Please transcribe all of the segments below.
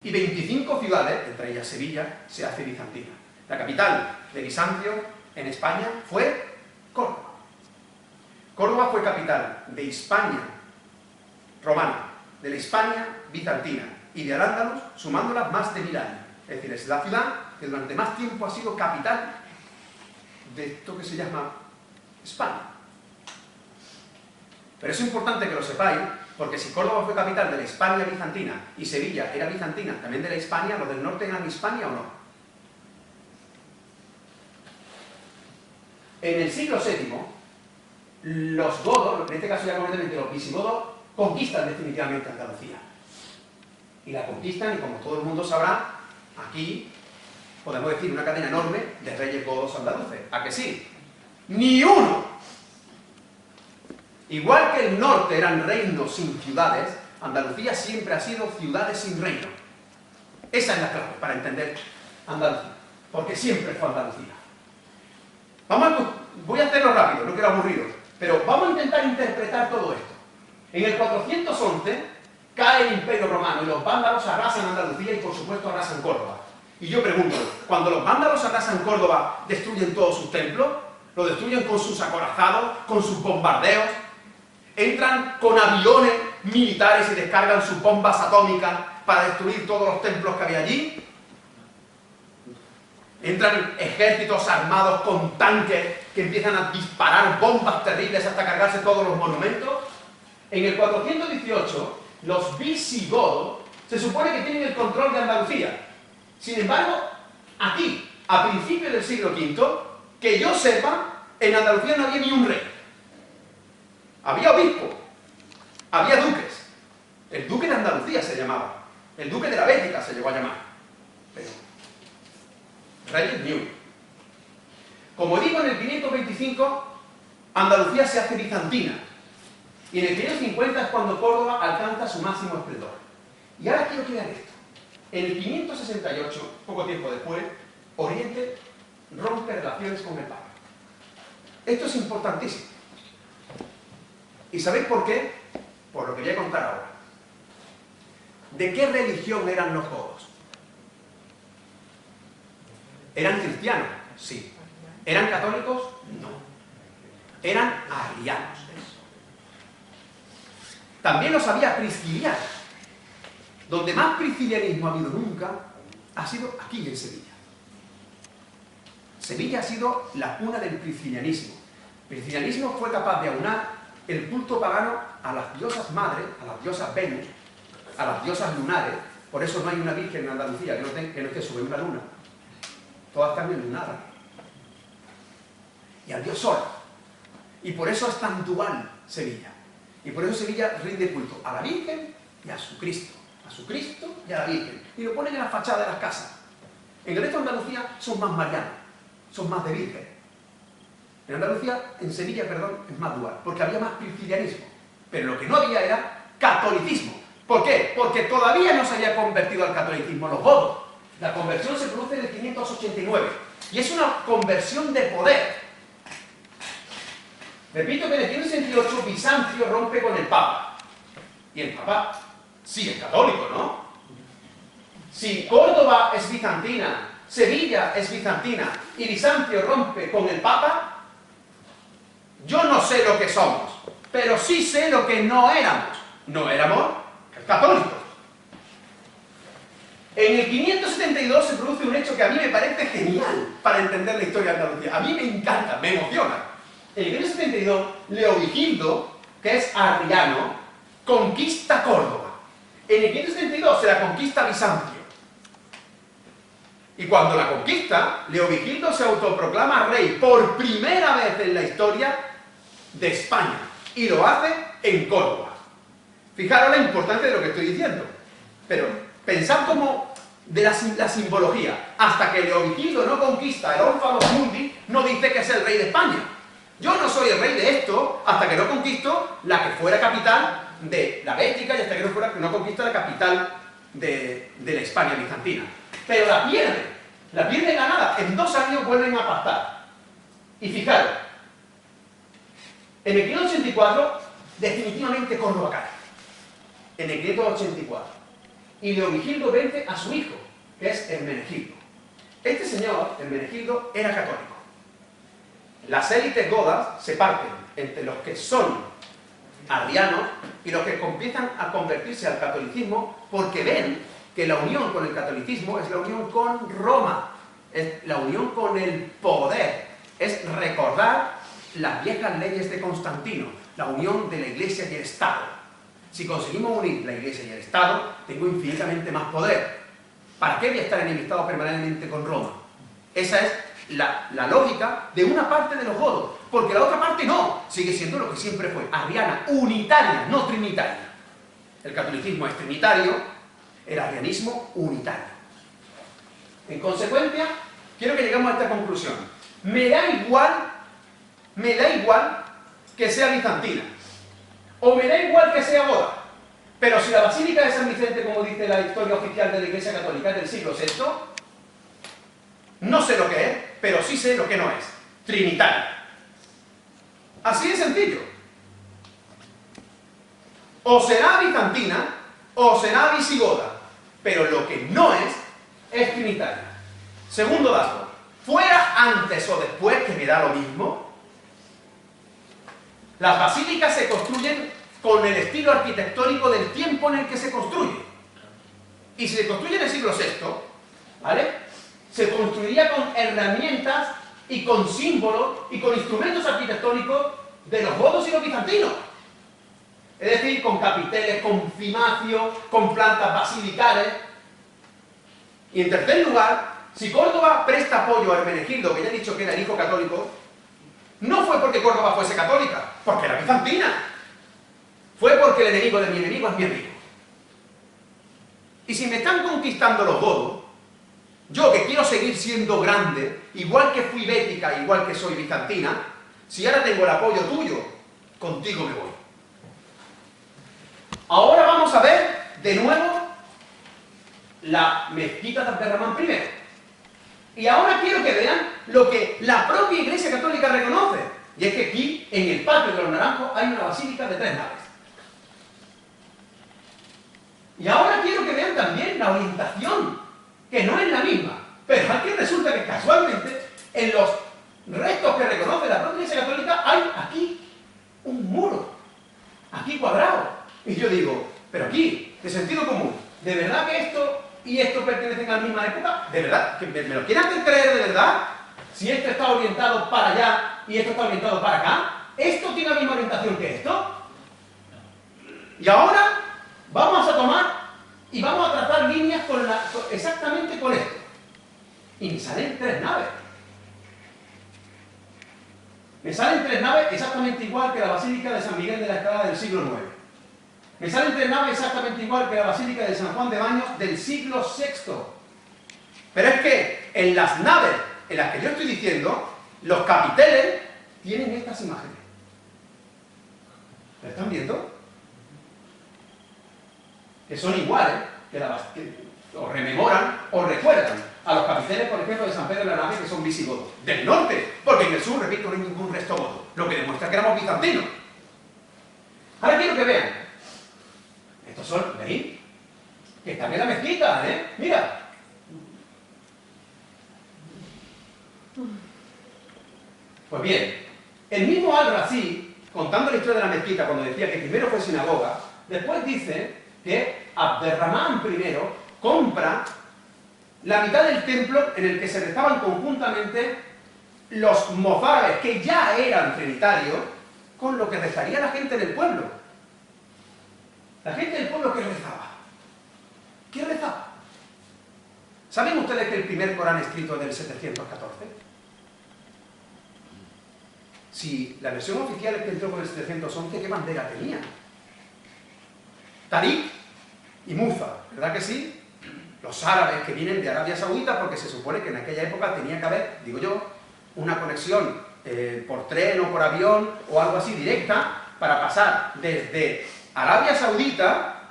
Y 25 ciudades, entre ellas Sevilla, se hace bizantina. La capital de Bizancio en España fue Córdoba. Córdoba fue capital de Hispania romana, de la Hispania bizantina y de Al-Ándalus, sumándolas más de 1000 años. Es decir, es la ciudad que durante más tiempo ha sido capital de esto que se llama España. Pero es importante que lo sepáis, porque si Córdoba fue capital de la Hispania bizantina y Sevilla era bizantina también de la Hispania, ¿los del norte eran Hispania o no? En el siglo VII, los godos, en este caso ya concretamente los visigodos, conquistan definitivamente Andalucía. Y la conquistan, y como todo el mundo sabrá, aquí podemos decir una cadena enorme de reyes godos andaluces. ¿A que sí? ¡Ni uno! Igual que el norte eran reinos sin ciudades, Andalucía siempre ha sido ciudades sin reino. Esa es la clave para entender Andalucía, porque siempre fue Andalucía. Voy a hacerlo rápido, no quiero aburriros, pero vamos a intentar interpretar todo esto. En el 411 cae el Imperio Romano y los vándalos arrasan Andalucía y por supuesto arrasan Córdoba. Y yo pregunto, cuando los vándalos arrasan Córdoba, ¿destruyen todos sus templos? ¿Lo destruyen con sus acorazados, con sus bombardeos? ¿Entran con aviones militares y descargan sus bombas atómicas para destruir todos los templos que había allí? ¿Entran ejércitos armados con tanques que empiezan a disparar bombas terribles hasta cargarse todos los monumentos? En el 418, los visigodos se supone que tienen el control de Andalucía. Sin embargo, aquí, a principios del siglo V, que yo sepa, en Andalucía no había ni un rey. Había obispo, había duques. El duque de Andalucía se llamaba. El duque de la Bética se llegó a llamar. Pero reyes ni uno. Como digo, en el 525 Andalucía se hace bizantina. Y en el 550 es cuando Córdoba alcanza su máximo esplendor. Y ahora quiero que vean esto. En el 568, poco tiempo después, Oriente rompe relaciones con el Papa. Esto es importantísimo. ¿Y sabéis por qué? Por lo que voy a contar ahora. ¿De qué religión eran los godos? ¿Eran cristianos? Sí. ¿Eran católicos? No. Eran arrianos. También los había priscilianos. Donde más priscilianismo ha habido nunca ha sido aquí en Sevilla. Sevilla ha sido la cuna del priscilianismo. El priscilianismo fue capaz de aunar el culto pagano a las diosas madres, a las diosas Venus, a las diosas lunares. Por eso no hay una virgen en Andalucía que no esté sobre una luna. Todas están en lunadas. Y al dios Sol. Y por eso es tan dual Sevilla. Y por eso Sevilla rinde culto a la Virgen y a su Cristo. A su Cristo y a la Virgen. Y lo ponen en la fachada de las casas. En el resto de Andalucía son más marianos, son más de Virgen. En Andalucía, en Sevilla, perdón, es más dual, porque había más priscilianismo. Pero lo que no había era catolicismo. ¿Por qué? Porque todavía no se había convertido al catolicismo los godos. La conversión se produce en el 589. Y es una conversión de poder. Repito que en el 568 Bizancio rompe con el Papa. Y el Papa sí es católico, ¿no? Si Córdoba es bizantina, Sevilla es bizantina y Bizancio rompe con el Papa, yo no sé lo que somos, pero sí sé lo que no éramos. No éramos católicos. En el 572 se produce un hecho que a mí me parece genial para entender la historia de Andalucía. A mí me encanta, me emociona. En el 572, Leovigildo, que es arriano, conquista Córdoba. En el 572 se la conquista Bizancio. Y cuando la conquista, Leovigildo se autoproclama rey por primera vez en la historia de España. Y lo hace en Córdoba. Fijaros la importancia de lo que estoy diciendo. Pero pensad como de la simbología. Hasta que Leovigildo no conquista el Ónfalos Mundi, no dice que es el rey de España. Yo no soy el rey de esto hasta que no conquisto la que fuera capital de la Bética y hasta que no conquista la capital de la España bizantina. Pero la pierde ganada. En 2 años vuelven a pactar. Y fijaros, en el 584 definitivamente Córdoba cae. En el 584. y Leovigildo vence a su hijo, que es Hermenegildo. Este señor, Hermenegildo, era católico. Las élites godas se parten entre los que son arrianos y los que empiezan a convertirse al catolicismo porque ven que la unión con el catolicismo es la unión con Roma, es la unión con el poder, es recordar las viejas leyes de Constantino, la unión de la Iglesia y el Estado. Si conseguimos unir la Iglesia y el Estado, tengo infinitamente más poder. ¿Para qué voy a estar enemistado permanentemente con Roma? Esa es la lógica de una parte de los godos, porque la otra parte no, sigue siendo lo que siempre fue, arriana, unitaria, no trinitaria. El catolicismo es trinitario, el arrianismo unitario. En consecuencia, quiero que lleguemos a esta conclusión. Me da igual que sea bizantina, o me da igual que sea goda, pero si la Basílica de San Vicente, como dice la historia oficial de la Iglesia Católica, es del siglo VI, no sé lo que es, pero sí sé lo que no es. Trinitaria. Así de sencillo. O será bizantina, o será visigoda, pero lo que no es trinitaria. Segundo dato. Fuera antes o después, que me da lo mismo, las basílicas se construyen con el estilo arquitectónico del tiempo en el que se construye. Y si se construye en el siglo VI, ¿vale?, se construiría con herramientas y con símbolos y con instrumentos arquitectónicos de los godos y los bizantinos. Es decir, con capiteles, con cimacio, con plantas basilicales. Y en tercer lugar, si Córdoba presta apoyo a Hermenegildo, que ya he dicho que era el hijo católico, no fue porque Córdoba fuese católica, porque era bizantina. Fue porque el enemigo de mi enemigo es mi amigo. Y si me están conquistando los godos, yo que quiero seguir siendo grande, igual que fui bética, igual que soy bizantina, si ahora tengo el apoyo tuyo, contigo me voy. Ahora vamos a ver de nuevo la mezquita de Abderramán I. Y ahora quiero que vean lo que la propia Iglesia Católica reconoce. Y es que aquí, en el patio de los Naranjos, hay una basílica de 3 naves. Y ahora quiero que vean también la orientación, que no es la misma, pero aquí resulta que casualmente en los restos que reconoce la propia Iglesia Católica hay aquí un muro, aquí cuadrado. Y yo digo, pero aquí, de sentido común, ¿de verdad que esto y esto pertenecen a la misma época? ¿De verdad? ¿Que me lo quieren hacer creer de verdad? Si esto está orientado para allá y esto está orientado para acá, ¿esto tiene la misma orientación que esto? Y ahora vamos a tomar y vamos a trazar líneas exactamente con esto. Y me salen 3 naves. Me salen 3 naves exactamente igual que la Basílica de San Miguel de la Estrada del siglo IX. Me salen 3 naves exactamente igual que la Basílica de San Juan de Baños del siglo VI. Pero es que en las naves en las que yo estoy diciendo, los capiteles tienen estas imágenes. ¿Lo están viendo? Que son iguales, que o rememoran o recuerdan a los capiteles, por ejemplo, de San Pedro de la Nave, que son visigodos. Del norte, porque en el sur, repito, no hay ningún resto godo, lo que demuestra que éramos bizantinos. Ahora quiero que vean. Estos son, ¿veis? Que están en la mezquita, ¿eh? Mira. Pues bien, el mismo Al-Razi, contando la historia de la mezquita, cuando decía que primero fue sinagoga, después dice que Abderramán I compra la mitad del templo en el que se rezaban conjuntamente los mozárabes, que ya eran trinitarios, con lo que rezaría la gente del pueblo. La gente del pueblo, ¿qué rezaba? ¿Qué rezaba? ¿Saben ustedes que el primer Corán escrito es del 714? Si la versión oficial es que entró con el 711, ¿qué bandera tenía? Tarik y Musa, ¿verdad que sí? Los árabes que vienen de Arabia Saudita, porque se supone que en aquella época tenía que haber, digo yo, una conexión por tren o por avión o algo así directa para pasar desde Arabia Saudita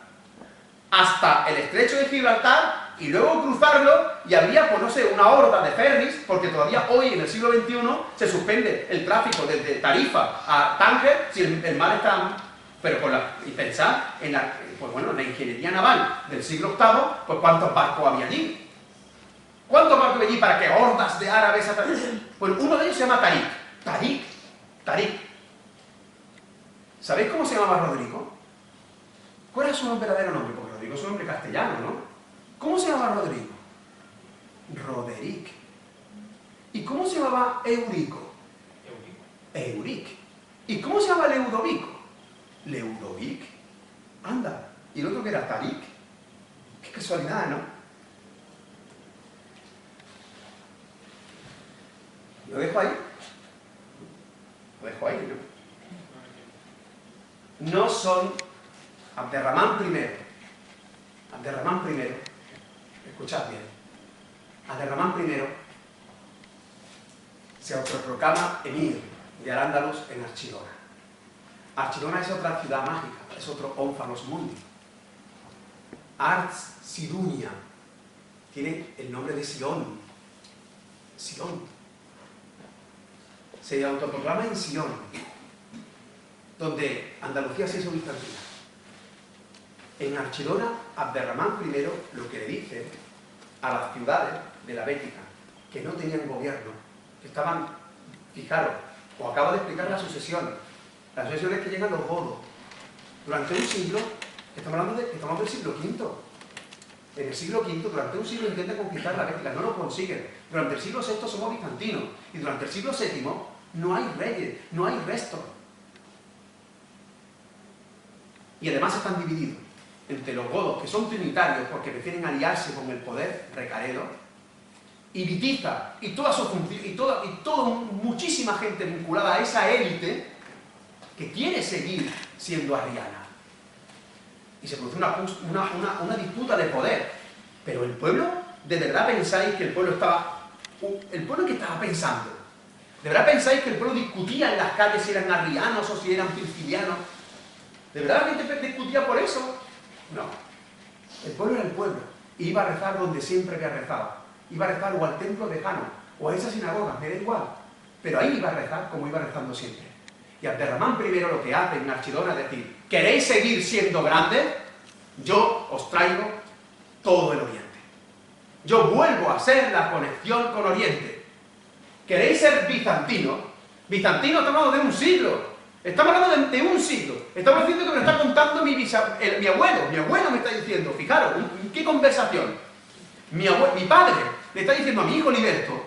hasta el estrecho de Gibraltar y luego cruzarlo, y habría, pues no sé, una horda de ferries, porque todavía hoy, en el siglo XXI, se suspende el tráfico desde Tarifa a Tánger si el mar está Pero y pensad en pues bueno, la ingeniería naval del siglo VIII, pues ¿cuántos barcos había allí? ¿Cuántos barcos había allí para que hordas de árabes Pues uno de ellos se llama Tarik. ¿Sabéis cómo se llamaba Rodrigo? ¿Cuál era su verdadero nombre? Porque Rodrigo es un nombre castellano, ¿no? ¿Cómo se llamaba Rodrigo? Roderick. ¿Y cómo se llamaba Eurico? Euric. ¿Y cómo se llama Leudovico? Leudovic. Anda. ¿Y el otro que era Tarik? Qué casualidad, ¿no? ¿Lo dejo ahí? Lo dejo ahí, ¿no? No son Abderramán I. Escuchad bien. Abderramán I se autoproclama emir de Al-Ándalus en Archidona. Archidona es otra ciudad mágica, es otro Ónfalos Mundi. Arts Sidunia tiene el nombre de Sion. Se autoproclama en Sion, donde Andalucía se hizo bizantina. En Archidona, Abderramán I lo que le dice a las ciudades de la Bética, que no tenían gobierno, que estaban, fijaros, os acabo de explicar las sucesiones que llegan los godos. Durante un siglo, estamos hablando del siglo V. En el siglo V, durante un siglo intentan conquistar la Bética, no lo consiguen. Durante el siglo VI somos bizantinos, y durante el siglo VII no hay reyes, no hay restos. Y además están divididos entre los godos, que son trinitarios porque prefieren aliarse con el poder recaredo, y Vitiza, y toda su función, y muchísima gente vinculada a esa élite que quiere seguir siendo arriana. Y se produce una disputa de poder. Pero el pueblo, ¿de verdad pensáis que el pueblo estaba... ¿El pueblo qué estaba pensando? ¿De verdad pensáis que el pueblo discutía en las calles si eran arrianos o si eran pirfilianos? ¿De verdad la gente discutía por eso? No. El pueblo era el pueblo. Y iba a rezar donde siempre había rezado. Iba a rezar o al templo lejano, o a esa sinagoga, me da igual. Pero ahí iba a rezar como iba rezando siempre. Y Abderramán I lo que hace en Archidona es decir, ¿queréis seguir siendo grandes? Yo os traigo todo el Oriente. Yo vuelvo a ser la conexión con Oriente. ¿Queréis ser bizantinos? Bizantino estamos hablando de un siglo. Estamos hablando de un siglo. Estamos diciendo que me lo está contando mi abuelo. Mi abuelo me está diciendo, fijaros, ¿qué conversación? Mi padre le está diciendo a mi hijo Liberto,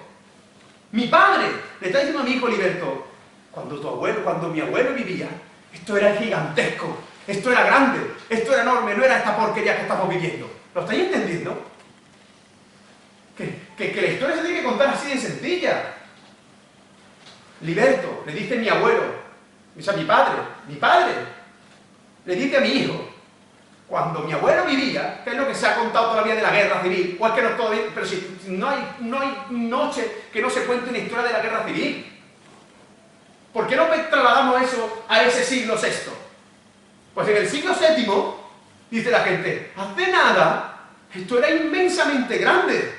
cuando mi abuelo vivía, esto era gigantesco, esto era grande, esto era enorme, no era esta porquería que estamos viviendo. ¿Lo estáis entendiendo? Que la historia se tiene que contar así de sencilla. Liberto, le dice mi abuelo, o sea, mi padre, le dice a mi hijo, cuando mi abuelo vivía, que es lo que se ha contado todavía de la guerra civil, o es que no es todavía, pero si no hay noche que no se cuente una historia de la guerra civil. ¿Por qué no trasladamos eso a ese siglo VI? Pues en el siglo VII, dice la gente, hace nada, esto era inmensamente grande.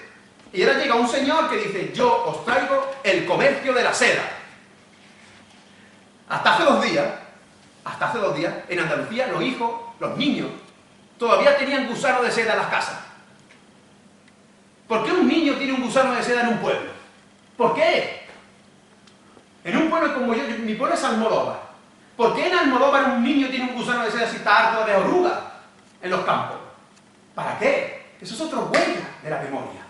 Y ahora llega un señor que dice, yo os traigo el comercio de la seda. Hasta hace dos días, en Andalucía, los niños, todavía tenían gusano de seda en las casas. ¿Por qué un niño tiene un gusano de seda en un pueblo? ¿Por qué? En un pueblo como mi pueblo es Almodóvar. ¿Por qué en Almodóvar un niño tiene un gusano de seda si está harto de orugas en los campos? ¿Para qué? Eso es otra huella de la memoria.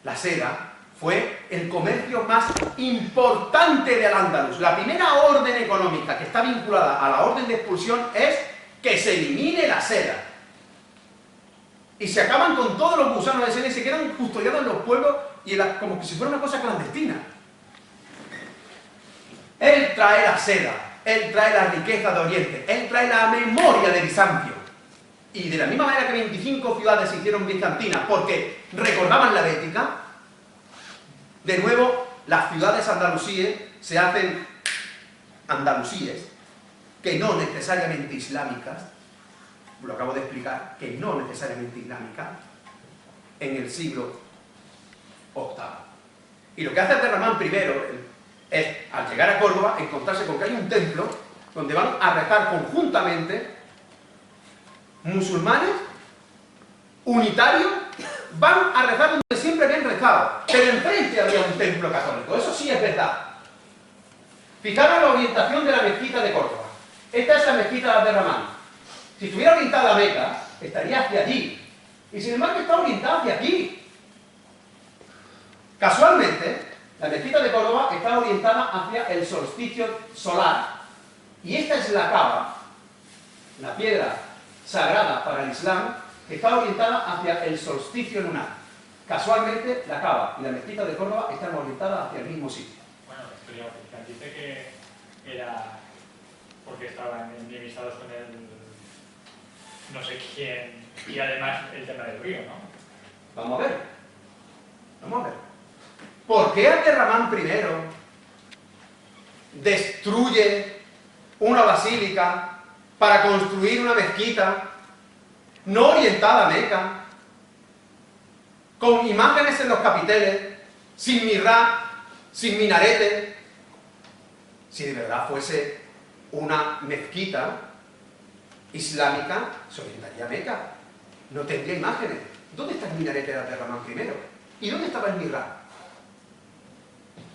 La seda fue el comercio más importante de Al-Ándalus. La primera orden económica que está vinculada a la orden de expulsión es que se elimine la seda. Y se acaban con todos los gusanos de seda y se quedan custodiados en los pueblos y como si fuera una cosa clandestina. Él trae la seda, él trae la riqueza de Oriente, él trae la memoria de Bizancio. Y de la misma manera que 25 ciudades se hicieron bizantinas porque recordaban la Bética, de nuevo las ciudades andalusíes se hacen andalusíes, que no necesariamente islámicas, lo acabo de explicar, que no necesariamente islámicas, en el siglo VIII. Y lo que hace Abderramán I es, al llegar a Córdoba, encontrarse con que hay un templo donde van a rezar conjuntamente musulmanes, unitarios, van a rezar donde siempre habían rezado, pero enfrente había un templo católico, eso sí es verdad. Fijaros la orientación de la mezquita de Córdoba. Esta es la mezquita de Abderramán. Si estuviera orientada a Meca, estaría hacia allí. Y sin embargo está orientada hacia aquí. Casualmente, la mezquita de Córdoba está orientada hacia el solsticio solar. Y esta es la Kaaba, la piedra sagrada para el Islam, que está orientada hacia el solsticio lunar. Casualmente, la Kaaba y la mezquita de Córdoba están orientadas hacia el mismo sitio. Bueno, la historia oficial dice que era porque estaban enemistados con el no sé quién, y además el tema del río, ¿no? Vamos a ver. Vamos a ver. ¿Por qué Abderramán I destruye una basílica para construir una mezquita no orientada a Meca, con imágenes en los capiteles, sin mihrab, sin minarete? Si de verdad fuese una mezquita islámica, se orientaría a Meca, no tendría imágenes. ¿Dónde está el minarete de Abderramán I? ¿Y dónde estaba el mihrab?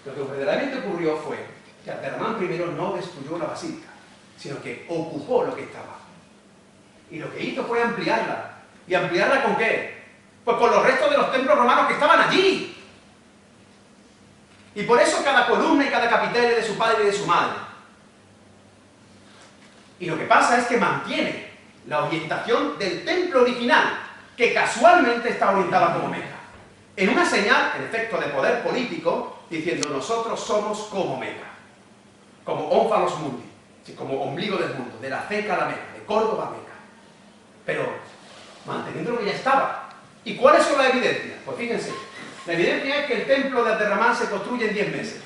Lo que verdaderamente ocurrió fue que Abderramán I no destruyó la basílica, sino que ocupó lo que estaba. Y lo que hizo fue ampliarla. ¿Y ampliarla con qué? Pues con los restos de los templos romanos que estaban allí. Y por eso cada columna y cada capitel es de su padre y de su madre. Y lo que pasa es que mantiene la orientación del templo original, que casualmente está orientada como Meca. En una señal, en efecto, de poder político, diciendo nosotros somos como Meca, como ónfalos mundi, como ombligo del mundo, de la Ceca a la Meca, de Córdoba a Meca. Pero manteniendo lo que ya estaba. ¿Y cuáles son las evidencias? Pues fíjense, la evidencia es que el templo de Abderramán se construye en 10 meses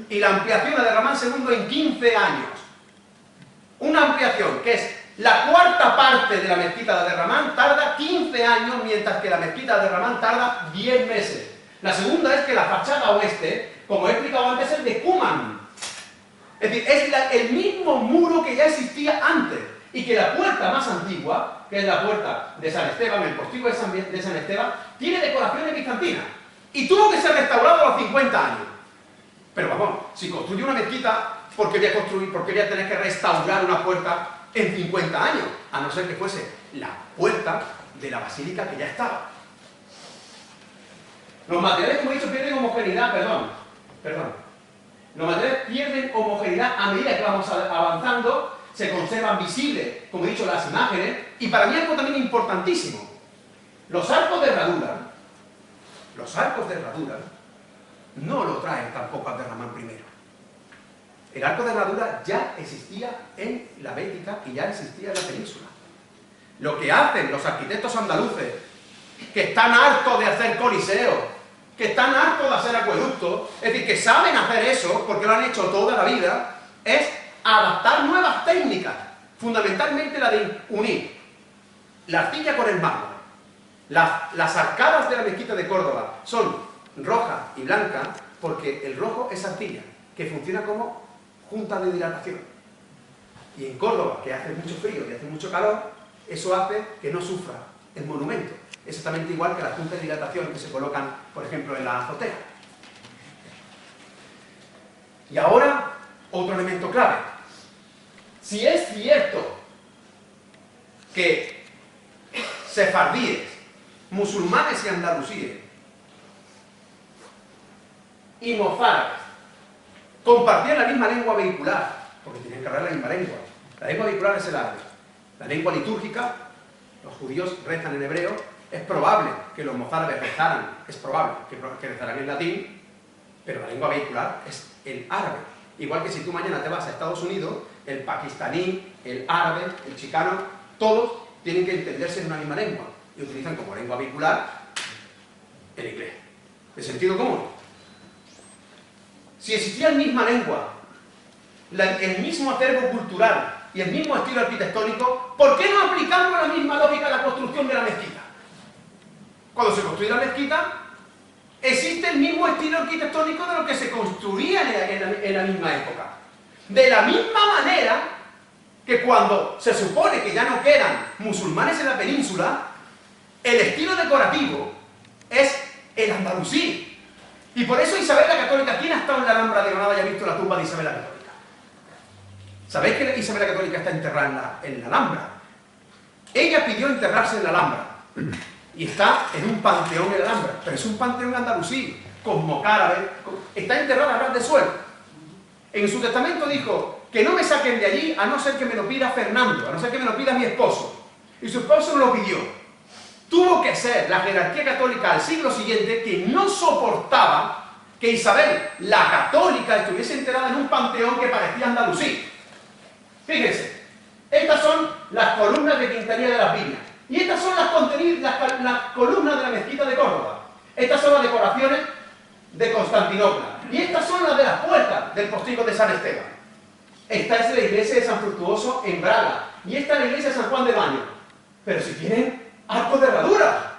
y la ampliación de Abderramán II en 15 años. Una ampliación que es la cuarta parte de la mezquita de Abderramán tarda 15 años, mientras que la mezquita de Abderramán tarda 10 meses. La segunda es que la fachada oeste, como he explicado antes, es de Cuman. Es decir, es el mismo muro que ya existía antes, y que la puerta más antigua, que es la puerta de San Esteban, el postigo de San Esteban, tiene decoraciones bizantinas. Y tuvo que ser restaurado a los 50 años. Pero vamos, si construye una mezquita, ¿por qué voy a tener que restaurar una puerta en 50 años? A no ser que fuese la puerta de la basílica que ya estaba. Los materiales, como he dicho, pierden homogeneidad, perdón. Los materiales pierden homogeneidad a medida que vamos avanzando, se conservan visibles, como he dicho, las imágenes, y para mí algo también importantísimo. Los arcos de herradura no lo traen tampoco Abderramán I. El arco de herradura ya existía en la Bética y ya existía en la península. Lo que hacen los arquitectos andaluces, que están hartos de hacer coliseos, que están hartos de hacer acueductos, es decir, que saben hacer eso, porque lo han hecho toda la vida, es adaptar nuevas técnicas, fundamentalmente la de unir la arcilla con el mármol. Las arcadas de la mezquita de Córdoba son rojas y blancas porque el rojo es arcilla, que funciona como junta de dilatación. Y en Córdoba, que hace mucho frío y hace mucho calor, eso hace que no sufra el monumento. Exactamente igual que las juntas de dilatación que se colocan, por ejemplo, en la azotea. Y ahora, otro elemento clave. Si es cierto que sefardíes, musulmanes y andalusíes y mozárabes compartían la misma lengua vehicular, porque tenían que hablar la misma lengua. La lengua vehicular es el árabe. La lengua litúrgica, los judíos rezan en hebreo, es probable que los mozárabes rezaran, es probable que rezaran en latín, pero la lengua vehicular es el árabe. Igual que si tú mañana te vas a Estados Unidos, el pakistaní, el árabe, el chicano, todos tienen que entenderse en una misma lengua y utilizan como lengua vehicular el inglés. ¿De sentido común? Si existía la misma lengua, el mismo acervo cultural y el mismo estilo arquitectónico, ¿por qué no aplicamos la misma lógica a la construcción de la mezquita? Cuando se construye la mezquita, existe el mismo estilo arquitectónico de lo que se construía en la misma época. De la misma manera que cuando se supone que ya no quedan musulmanes en la península, el estilo decorativo es el andalusí. Y por eso Isabel la Católica, ¿quién ha estado en la Alhambra de Granada y ha visto la tumba de Isabel la Católica? ¿Sabéis que Isabel la Católica está enterrada en la Alhambra? Ella pidió enterrarse en la Alhambra y está en un panteón en la Alhambra, pero es un panteón andalusí, con mocárabe, está enterrada a ras de suelo. En su testamento dijo que no me saquen de allí a no ser que me lo pida Fernando, a no ser que me lo pida mi esposo. Y su esposo no lo pidió. Tuvo que ser la jerarquía católica al siglo siguiente que no soportaba que Isabel la Católica estuviese enterrada en un panteón que parecía andalusí. Fíjense, estas son las columnas de Quintanilla de las Viñas. Y estas son las columnas de la mezquita de Córdoba. Estas son las decoraciones de Constantinopla. Y estas son las de las puertas del postigo de San Esteban. Esta es la iglesia de San Fructuoso en Braga. Y esta es la iglesia de San Juan de Baño. Pero si tienen arcos de herradura.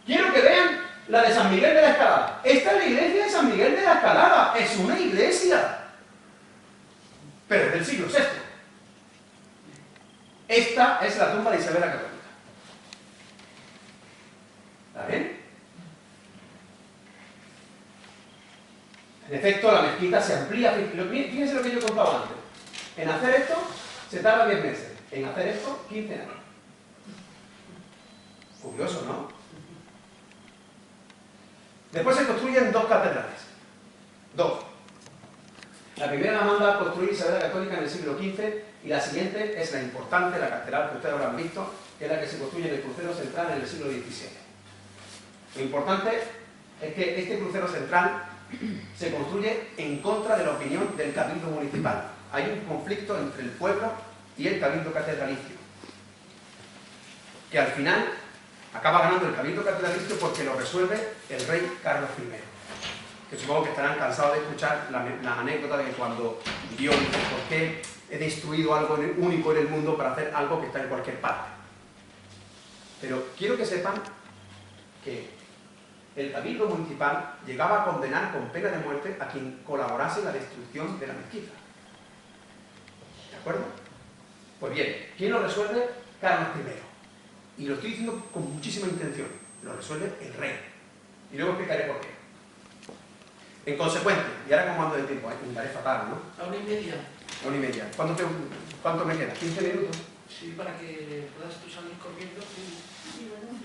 Quiero que vean la de San Miguel de la Escalada. Esta es la iglesia de San Miguel de la Escalada. Es una iglesia. Pero es del siglo VI. Esta es la tumba de Isabel la Católica. ¿La ven? En efecto, la mezquita se amplía. Fíjense lo que yo contaba antes. En hacer esto se tarda 10 meses. En hacer esto, 15 años. Curioso, ¿no? Después se construyen dos catedrales. Dos. La primera la manda a construir Isabel la Católica en el siglo XV y la siguiente es la importante, la catedral que ustedes habrán visto, que es la que se construye en el crucero central en el siglo XVII. Lo importante es que este crucero central se construye en contra de la opinión del cabildo municipal. Hay un conflicto entre el pueblo y el cabildo catedralicio, que al final acaba ganando el cabildo catedralicio porque lo resuelve el rey Carlos I. Que supongo que estarán cansados de escuchar las anécdotas de que cuando vio por qué he destruido algo único en el mundo para hacer algo que está en cualquier parte. Pero quiero que sepan que el cabildo municipal llegaba a condenar con pena de muerte a quien colaborase en la destrucción de la mezquita. ¿De acuerdo? Pues bien, ¿quién lo resuelve? Carlos I. Y lo estoy diciendo con muchísima intención. Lo resuelve el rey. Y luego explicaré por qué. En consecuencia, y ahora como ando de tiempo, andaré fatal, ¿no? A 1:30. A 1:30. ¿Cuánto me queda? ¿15 minutos? Sí, para que puedas tú salir corriendo.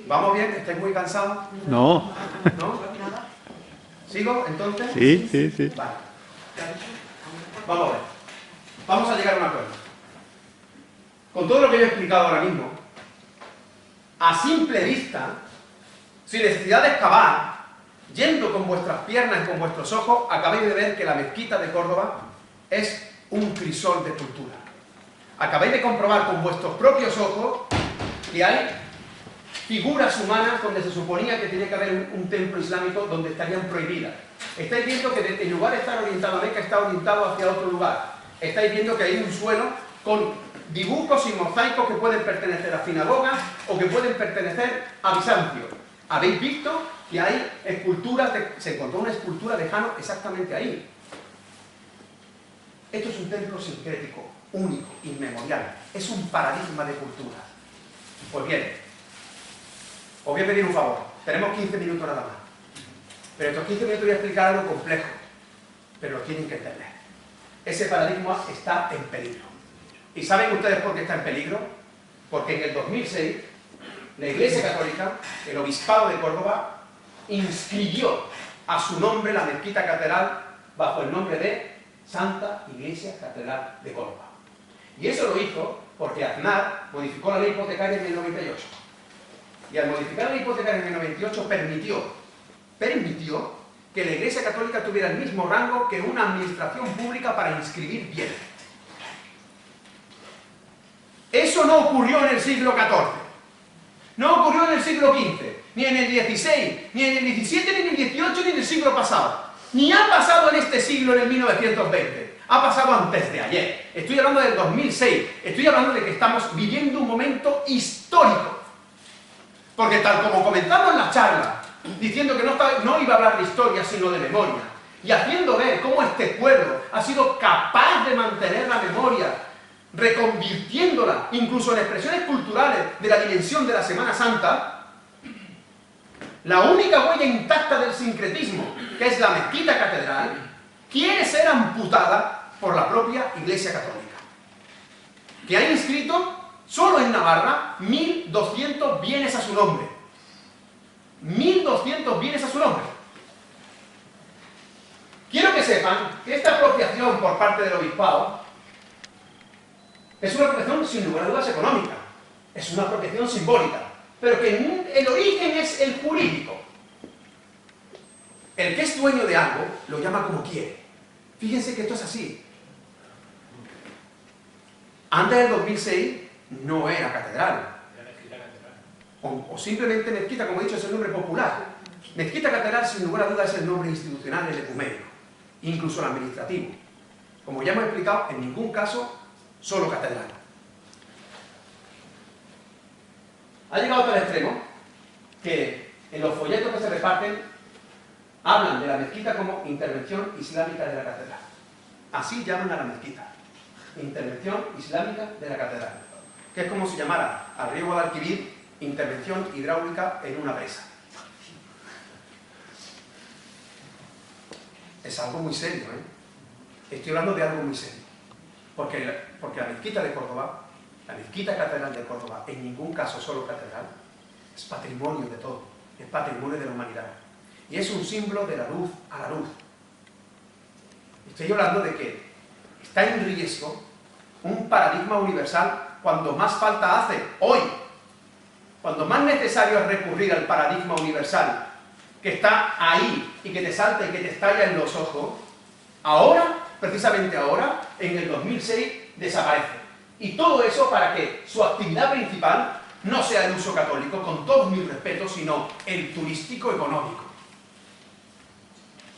¿Vamos bien? ¿Estáis muy cansados? No. ¿No? ¿Sigo entonces? Sí. Vale. Vamos a ver. Vamos a llegar a un acuerdo. Con todo lo que yo he explicado ahora mismo, a simple vista, sin necesidad de excavar, yendo con vuestras piernas y con vuestros ojos, acabáis de ver que la mezquita de Córdoba es un crisol de cultura. Acabáis de comprobar con vuestros propios ojos que hay figuras humanas donde se suponía que tenía que haber un templo islámico donde estarían prohibidas. Estáis viendo que en lugar de estar orientado a Meca, está orientado hacia otro lugar. Estáis viendo que hay un suelo con dibujos y mosaicos que pueden pertenecer a sinagogas o que pueden pertenecer a Bizancio. Habéis visto que hay esculturas, se encontró una escultura de Jano exactamente ahí. Esto es un templo sincrético, único, inmemorial. Es un paradigma de cultura. Pues bien, os voy a pedir un favor. Tenemos 15 minutos nada más. Pero estos 15 minutos voy a explicar algo complejo. Pero lo tienen que entender. Ese paradigma está en peligro. ¿Y saben ustedes por qué está en peligro? Porque en el 2006, la Iglesia Católica, el Obispado de Córdoba, inscribió a su nombre la mezquita catedral bajo el nombre de Santa Iglesia Catedral de Córdoba. Y eso lo hizo porque Aznar modificó la ley hipotecaria en el 98. Y al modificar la ley hipotecaria en el 98 permitió que la Iglesia Católica tuviera el mismo rango que una administración pública para inscribir bienes. Eso no ocurrió en el siglo XIV. No ocurrió en el siglo XV, ni en el XVI, ni en el XVII, ni en el XVIII, ni en el siglo pasado. Ni ha pasado en este siglo, en el 1920. Ha pasado antes de ayer. Estoy hablando del 2006. Estoy hablando de que estamos viviendo un momento histórico. Porque tal como comenzamos la charla, diciendo que no iba a hablar de historia, sino de memoria, y haciendo ver cómo este pueblo ha sido capaz de mantener la memoria reconvirtiéndola incluso en expresiones culturales de la dimensión de la Semana Santa, la única huella intacta del sincretismo, que es la mezquita catedral, quiere ser amputada por la propia Iglesia Católica, que ha inscrito solo en Navarra 1.200 bienes a su nombre. 1.200 bienes a su nombre. Quiero que sepan que esta apropiación por parte del obispado es una apropiación sin lugar a dudas económica, es una apropiación simbólica, pero que el origen es el jurídico. El que es dueño de algo lo llama como quiere. Fíjense que esto es así. Antes del 2006 no era catedral. O simplemente mezquita, como he dicho, es el nombre popular. Mezquita catedral, sin lugar a dudas, es el nombre institucional, el ecuménico, incluso el administrativo. Como ya hemos explicado, en ningún caso solo catedral. Ha llegado a tal extremo que en los folletos que se reparten hablan de la mezquita como intervención islámica de la catedral. Así llaman a la mezquita. Intervención islámica de la catedral. Que es como si llamara al río Guadalquivir intervención hidráulica en una presa. Es algo muy serio, ¿eh? Estoy hablando de algo muy serio. Porque la mezquita de Córdoba, la mezquita catedral de Córdoba, en ningún caso solo catedral, es patrimonio de todo, es patrimonio de la humanidad. Y es un símbolo de la luz a la luz. Estoy hablando de que está en riesgo un paradigma universal cuando más falta hace, hoy. Cuando más necesario es recurrir al paradigma universal que está ahí y que te salta y que te estalla en los ojos, ahora, precisamente ahora, en el 2006, desaparece. Y todo eso para que su actividad principal no sea el uso católico, con todos mis respetos, sino el turístico económico.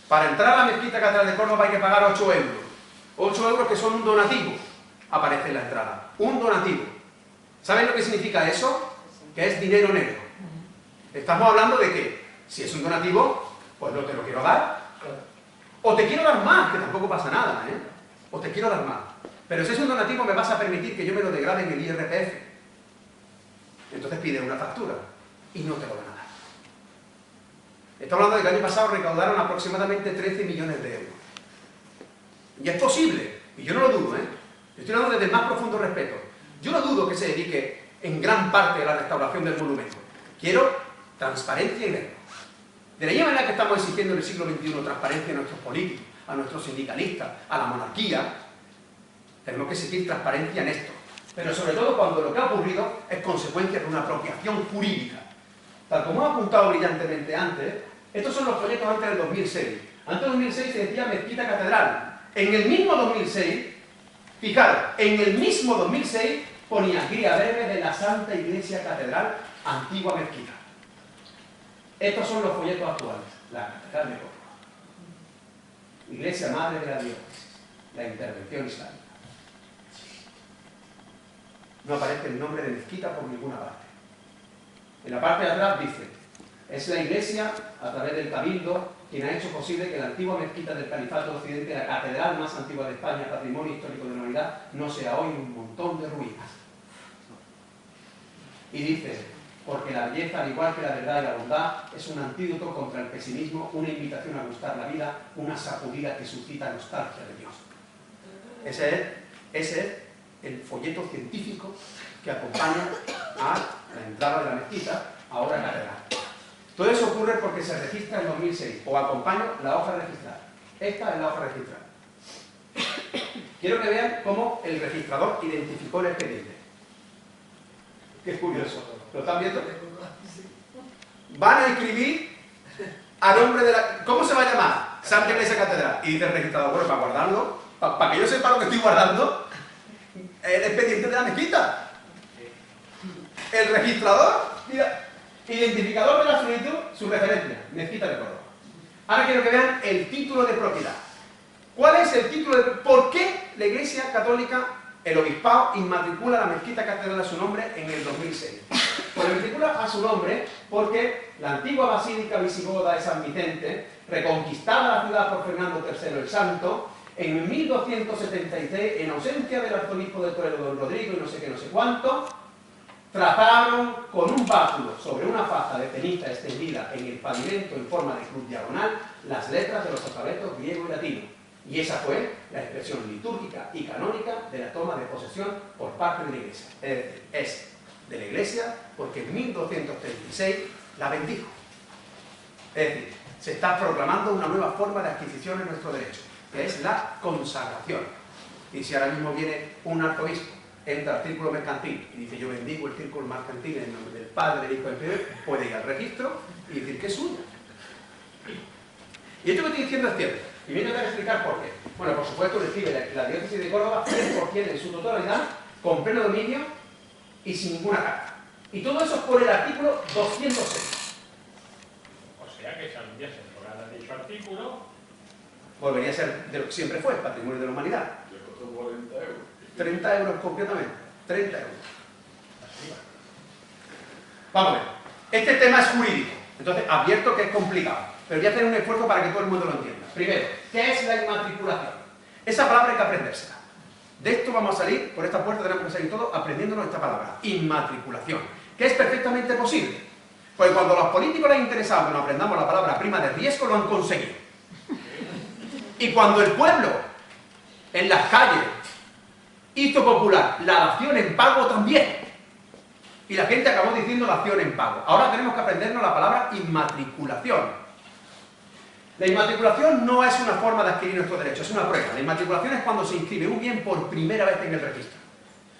Para entrar a la mezquita catedral de Córdoba hay que pagar 8 euros. 8 euros que son un donativo, aparece en la entrada. Un donativo. ¿Saben lo que significa eso? Que es dinero negro. Estamos hablando de que, si es un donativo, pues no te lo quiero dar. O te quiero dar más, que tampoco pasa nada, ¿eh? O te quiero dar más. Pero si es un donativo me vas a permitir que yo me lo degrade en el IRPF. Entonces pide una factura y no te lo van a dar. Estamos hablando de que el año pasado recaudaron aproximadamente 13 millones de euros. Y es posible, y yo no lo dudo, ¿eh? Yo estoy hablando desde el más profundo respeto. Yo no dudo que se dedique en gran parte a la restauración del monumento. Quiero transparencia y verlo. De la misma manera que estamos exigiendo en el siglo XXI transparencia a nuestros políticos, a nuestros sindicalistas, a la monarquía, tenemos que exigir transparencia en esto. Pero sobre todo cuando lo que ha ocurrido es consecuencia de una apropiación jurídica. Tal como he apuntado brillantemente antes, estos son los folletos antes del 2006. Antes del 2006 se decía mezquita catedral. En el mismo 2006, fijaros, en el mismo 2006 ponía guía breve de la Santa Iglesia Catedral, antigua mezquita. Estos son los folletos actuales, la Catedral de Córdoba. Iglesia Madre de la Diócesis, la intervención islámica. No aparece el nombre de mezquita por ninguna parte. En la parte de atrás dice, es la Iglesia, a través del Cabildo, quien ha hecho posible que la antigua mezquita del Califato de Occidente, la catedral más antigua de España, patrimonio histórico de la humanidad, no sea hoy un montón de ruinas. Y dice, porque la belleza, al igual que la verdad y la bondad, es un antídoto contra el pesimismo, una invitación a gustar la vida, una sacudida que suscita nostalgia de Dios. Ese es el folleto científico que acompaña a la entrada de la mezquita, ahora catedral. Todo eso ocurre porque se registra en 2006. Os acompaño la hoja registral. Esta es la hoja registral. Quiero que vean cómo el registrador identificó el expediente. Qué curioso. ¿Lo están viendo? Van a escribir a nombre de la... ¿Cómo se va a llamar? Santa Iglesia Catedral. Y dice el registrador, bueno, para guardarlo, para que yo sepa lo que estoy guardando, el expediente de la mezquita. El registrador, mira, identificador de la solicitud, su referencia, mezquita de Córdoba. Ahora quiero que vean el título de propiedad. ¿Cuál es el título de propiedad? ¿Por qué la Iglesia Católica, el obispado, inmatricula la mezquita catedral a su nombre en el 2006? Pues la inmatricula a su nombre porque la antigua basílica visigoda de San Vicente, reconquistada la ciudad por Fernando III el Santo, en 1276, en ausencia del arzobispo de Toledo, don Rodrigo, y no sé qué, no sé cuánto, trataron con un báculo sobre una faja de ceniza extendida en el pavimento en forma de cruz diagonal las letras de los alfabetos griego y latino. Y esa fue la expresión litúrgica y canónica de la toma de posesión por parte de la Iglesia. Es decir, es de la Iglesia porque en 1236 la bendijo. Es decir, se está proclamando una nueva forma de adquisición en nuestro derecho, que es la consagración. Y si ahora mismo viene un arzobispo, entra al círculo mercantil y dice yo bendigo el círculo mercantil en nombre del Padre, del Hijo y del Espíritu, puede ir al registro y decir que es suyo. Y esto que estoy diciendo es cierto. Y voy a intentar explicar por qué. Bueno, por supuesto recibe la diócesis de Córdoba 100% en su totalidad, con pleno dominio y sin ninguna carga. Y todo eso es por el artículo 206. O sea que si algún día se aprobara dicho artículo, volvería a ser de lo que siempre fue, patrimonio de la humanidad. Le costó 40 euros. 30 euros completamente. 30 euros. Vamos a ver. Este tema es jurídico. Entonces, advierto que es complicado. Pero voy a hacer un esfuerzo para que todo el mundo lo entienda. Primero, ¿qué es la inmatriculación? Esa palabra hay que aprendérsela. De esto vamos a salir, por esta puerta tenemos que salir todos aprendiéndonos esta palabra, inmatriculación, que es perfectamente posible. Porque cuando a los políticos les interesaba que nos aprendamos la palabra prima de riesgo, lo han conseguido. Y cuando el pueblo, en las calles, hizo popular la dación en pago también. Y la gente acabó diciendo dación en pago. Ahora tenemos que aprendernos la palabra inmatriculación. La inmatriculación no es una forma de adquirir nuestros derechos, es una prueba. La inmatriculación es cuando se inscribe un bien por primera vez en el registro.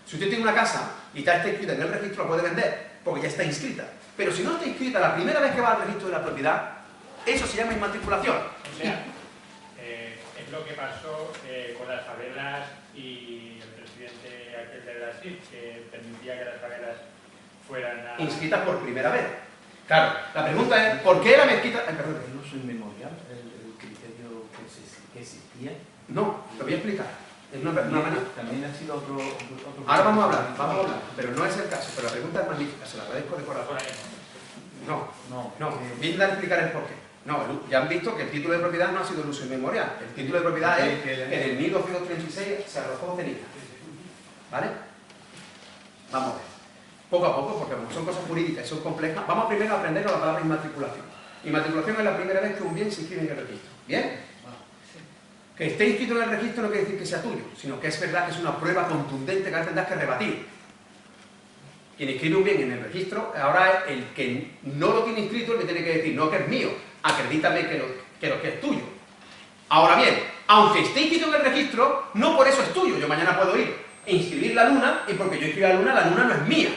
Si usted tiene una casa y está inscrita en el registro, la puede vender, porque ya está inscrita. Pero si no está inscrita la primera vez que va al registro de la propiedad, eso se llama inmatriculación. o sea, es lo que pasó con las favelas y el presidente aquel de Brasil, que permitía que las favelas fueran a... Inscritas por primera vez. Claro, la pregunta es, ¿por qué la mezquita...? Perdón. ¿El uso inmemorial, el criterio que existía? No, lo voy a explicar. También ha sido otro... Ahora vamos a hablar, pero no es el caso. Pero la pregunta es magnífica, se la agradezco de corazón. No, voy a intentar explicar el porqué. No, ya han visto que el título de propiedad no ha sido el uso inmemorial. El título de propiedad es que en el 1236 se arrojó ceniza. ¿Vale? Vamos a ver. Poco a poco, porque como son cosas jurídicas y son complejas, vamos primero a aprender la palabra inmatriculación. Inmatriculación es la primera vez que un bien se inscribe en el registro. ¿Bien? Que esté inscrito en el registro no quiere decir que sea tuyo, sino que es verdad que es una prueba contundente que ahora tendrás que rebatir. Quien inscribe un bien en el registro, ahora es el que no lo tiene inscrito el que tiene que decir, no, que es mío, acredítame que lo que es tuyo. Ahora bien, aunque esté inscrito en el registro, no por eso es tuyo. Yo mañana puedo ir e inscribir la luna, y porque yo inscribo la luna no es mía.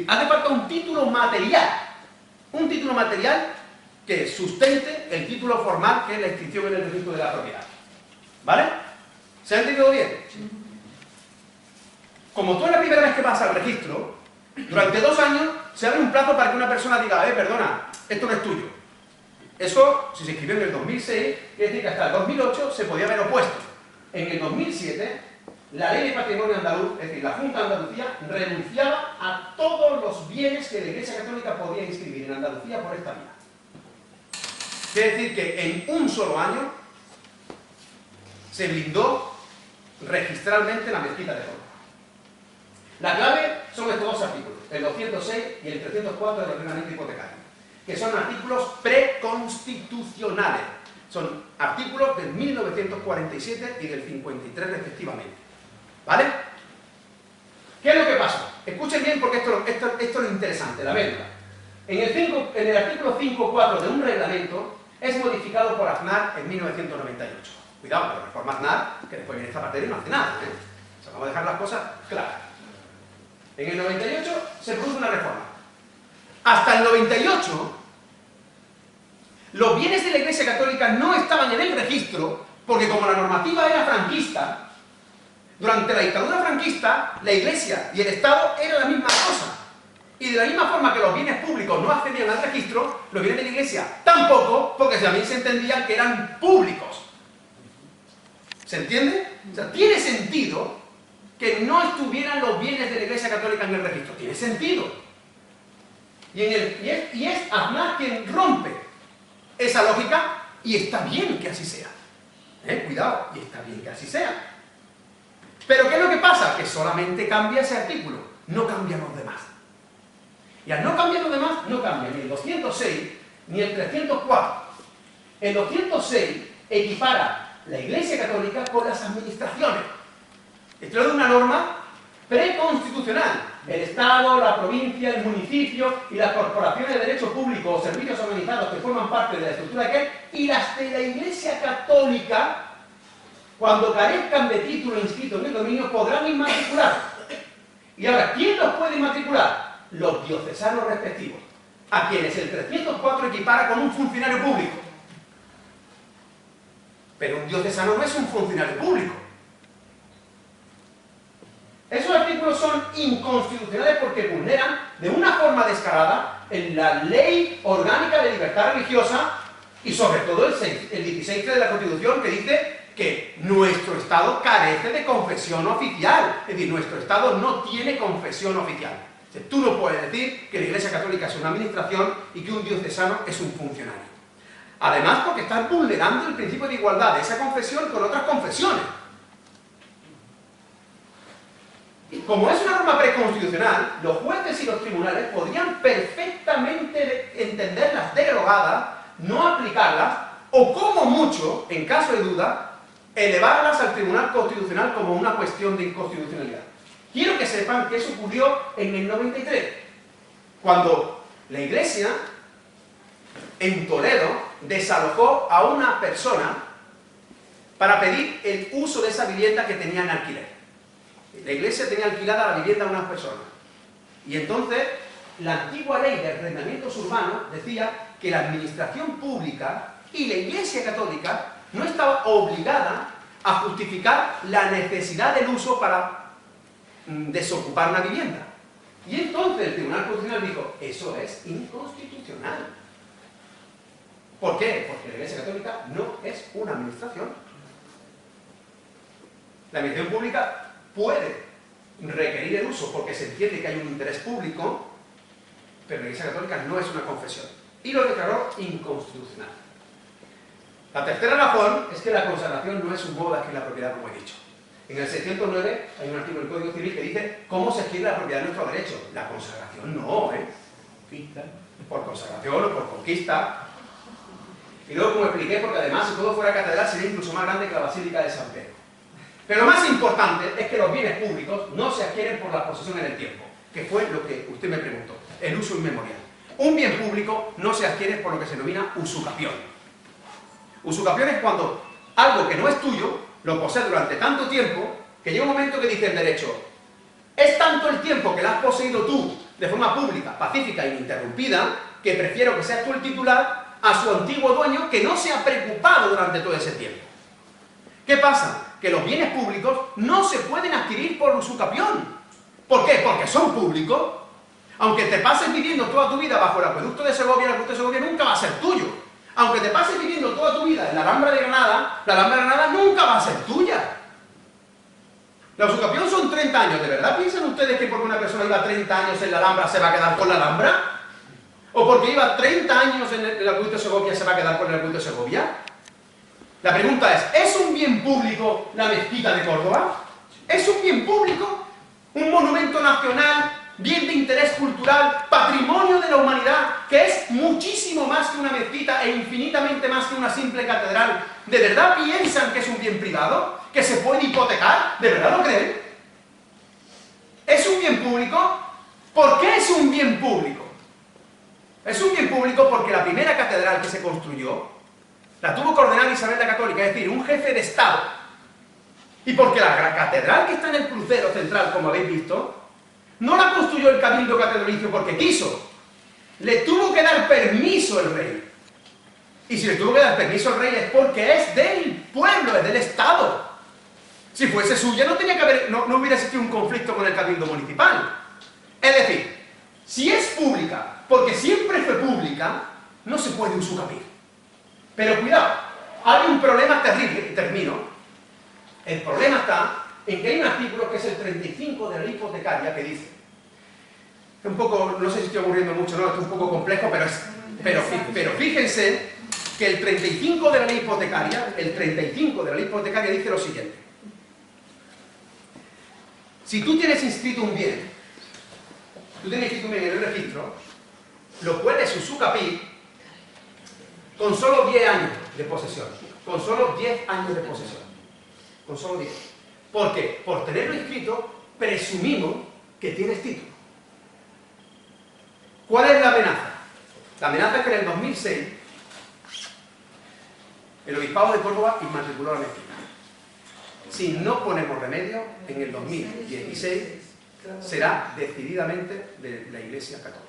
Hace falta un título material que sustente el título formal que es la inscripción en el registro de la propiedad. ¿Vale? ¿Se ha entendido bien? Como tú es la primera vez que vas al registro, durante 2 años se abre un plazo para que una persona diga, perdona, esto no es tuyo. Eso, si se escribió en el 2006, quiere decir que hasta el 2008 se podía haber opuesto. En el 2007, la Ley de Patrimonio Andaluz, es decir, la Junta de Andalucía, renunciaba a todos los bienes que la Iglesia Católica podía inscribir en Andalucía por esta vía. Quiere decir que en un solo año se blindó registralmente la mezquita de Córdoba. La clave son estos 2 artículos, el 206 y el 304 del ordenamiento hipotecario, que son artículos preconstitucionales. Son artículos del 1947 y del 53 respectivamente. ¿Vale? ¿Qué es lo que pasa? Escuchen bien porque esto es lo interesante, la verdad. En el artículo 5.4 de un reglamento es modificado por Aznar en 1998. Cuidado, pero reforma Aznar, que después viene esta parte y no hace nada. O sea, vamos a dejar las cosas claras. En el 98 se produce una reforma. Hasta el 98, los bienes de la Iglesia Católica no estaban en el registro, porque como la normativa era franquista, durante la dictadura franquista, la Iglesia y el Estado eran la misma cosa. Y de la misma forma que los bienes públicos no accedían al registro, los bienes de la Iglesia tampoco, porque también se entendía que eran públicos. ¿Se entiende? O sea, tiene sentido que no estuvieran los bienes de la Iglesia Católica en el registro. Tiene sentido. Y es Aznar quien rompe esa lógica, y está bien que así sea. Cuidado, y está bien que así sea. Pero ¿qué es lo que pasa? Que solamente cambia ese artículo, no cambian los demás. Y al no cambiar los demás, no cambia ni el 206 ni el 304. El 206 equipara la Iglesia Católica con las administraciones. Esto es una norma preconstitucional. El Estado, la provincia, el municipio y las corporaciones de derecho público o servicios organizados que forman parte de la estructura de aquel, y las de la Iglesia Católica, cuando carezcan de título inscrito en el dominio, podrán inmatricular. Y ahora, ¿quién los puede inmatricular? Los diocesanos respectivos, a quienes el 304 equipara con un funcionario público. Pero un diocesano no es un funcionario público. Esos artículos son inconstitucionales porque vulneran de una forma descarada en la Ley Orgánica de Libertad Religiosa y sobre todo el 16 de la Constitución, que dice que nuestro Estado carece de confesión oficial. Es decir, nuestro Estado no tiene confesión oficial. O sea, tú no puedes decir que la Iglesia Católica es una administración y que un diocesano es un funcionario. Además, porque estás vulnerando el principio de igualdad de esa confesión con otras confesiones. Como es una norma preconstitucional, los jueces y los tribunales podrían perfectamente entenderlas derogadas, no aplicarlas, o como mucho, en caso de duda, elevarlas al Tribunal Constitucional como una cuestión de inconstitucionalidad. Quiero que sepan que eso ocurrió en el 93, cuando la Iglesia, en Toledo, desalojó a una persona para pedir el uso de esa vivienda que tenía en alquiler. La Iglesia tenía alquilada la vivienda a unas personas. Y entonces, la antigua ley de arrendamientos urbanos decía que la administración pública y la Iglesia Católica no estaba obligada a justificar la necesidad del uso para desocupar una vivienda. Y entonces el Tribunal Constitucional dijo, eso es inconstitucional. ¿Por qué? Porque la Iglesia Católica no es una administración. La administración pública puede requerir el uso porque se entiende que hay un interés público, pero la Iglesia Católica no es una confesión. Y lo declaró inconstitucional. La tercera razón es que la consagración no es un modo de adquirir la propiedad, como he dicho. En el 609 hay un artículo del Código Civil que dice cómo se adquiere la propiedad de nuestro derecho. La consagración no, por consagración o por conquista. Y luego, como expliqué, porque además si todo fuera catedral sería incluso más grande que la Basílica de San Pedro. Pero lo más importante es que los bienes públicos no se adquieren por la posesión en el tiempo, que fue lo que usted me preguntó, el uso inmemorial. Un bien público no se adquiere por lo que se denomina usucapión. Usucapión es cuando algo que no es tuyo lo posees durante tanto tiempo que llega un momento que dice el derecho, es tanto el tiempo que lo has poseído tú de forma pública, pacífica e ininterrumpida, que prefiero que seas tú el titular a su antiguo dueño que no se ha preocupado durante todo ese tiempo. ¿Qué pasa? Que los bienes públicos no se pueden adquirir por usucapión. ¿Por qué? Porque son públicos. Aunque te pases viviendo toda tu vida bajo el acueducto de Segovia, el acueducto de Segovia nunca va a ser tuyo. Aunque te pases viviendo toda tu vida en la Alhambra de Granada, la Alhambra de Granada nunca va a ser tuya. La usucapión son 30 años. ¿De verdad piensan ustedes que porque una persona iba 30 años en la Alhambra se va a quedar con la Alhambra? ¿O porque iba 30 años en el acueducto de Segovia se va a quedar con el acueducto de Segovia? La pregunta ¿es un bien público la mezquita de Córdoba? ¿Es un bien público? ¿Un monumento nacional, bien de interés cultural, patrimonio de la humanidad, que es muchísimo más que una mezquita e infinitamente más que una simple catedral? ¿De verdad piensan que es un bien privado? ¿Que se puede hipotecar? ¿De verdad lo creen? ¿Es un bien público? ¿Por qué es un bien público? Es un bien público porque la primera catedral que se construyó la tuvo que ordenar Isabel la Católica, es decir, un jefe de Estado. Y porque la gran catedral que está en el crucero central, como habéis visto, no la construyó el cabildo catedralicio porque quiso. Le tuvo que dar permiso el rey. Y si le tuvo que dar permiso el rey es porque es del pueblo, es del Estado. Si fuese suya no tenía que haber, no hubiera existido un conflicto con el cabildo municipal. Es decir, si es pública, porque siempre fue pública, no se puede usucapir. Pero cuidado, hay un problema terrible, y termino. El problema está en que hay un artículo que es el 35 de la ley hipotecaria que dice, un poco, no sé si estoy aburriendo mucho, no, es un poco complejo, pero fíjense que el 35 de la ley hipotecaria, dice lo siguiente. Si tú tienes inscrito un bien, en el registro, lo puedes usucapiar con solo 10 años de posesión. Con solo 10 años de posesión. Con solo 10. ¿Por qué? Por tenerlo inscrito, presumimos que tienes título. ¿Cuál es la amenaza? La amenaza es que en el 2006 el Obispado de Córdoba inmatriculó la mezquita. Si no ponemos remedio, en el 2016 será decididamente de la Iglesia Católica.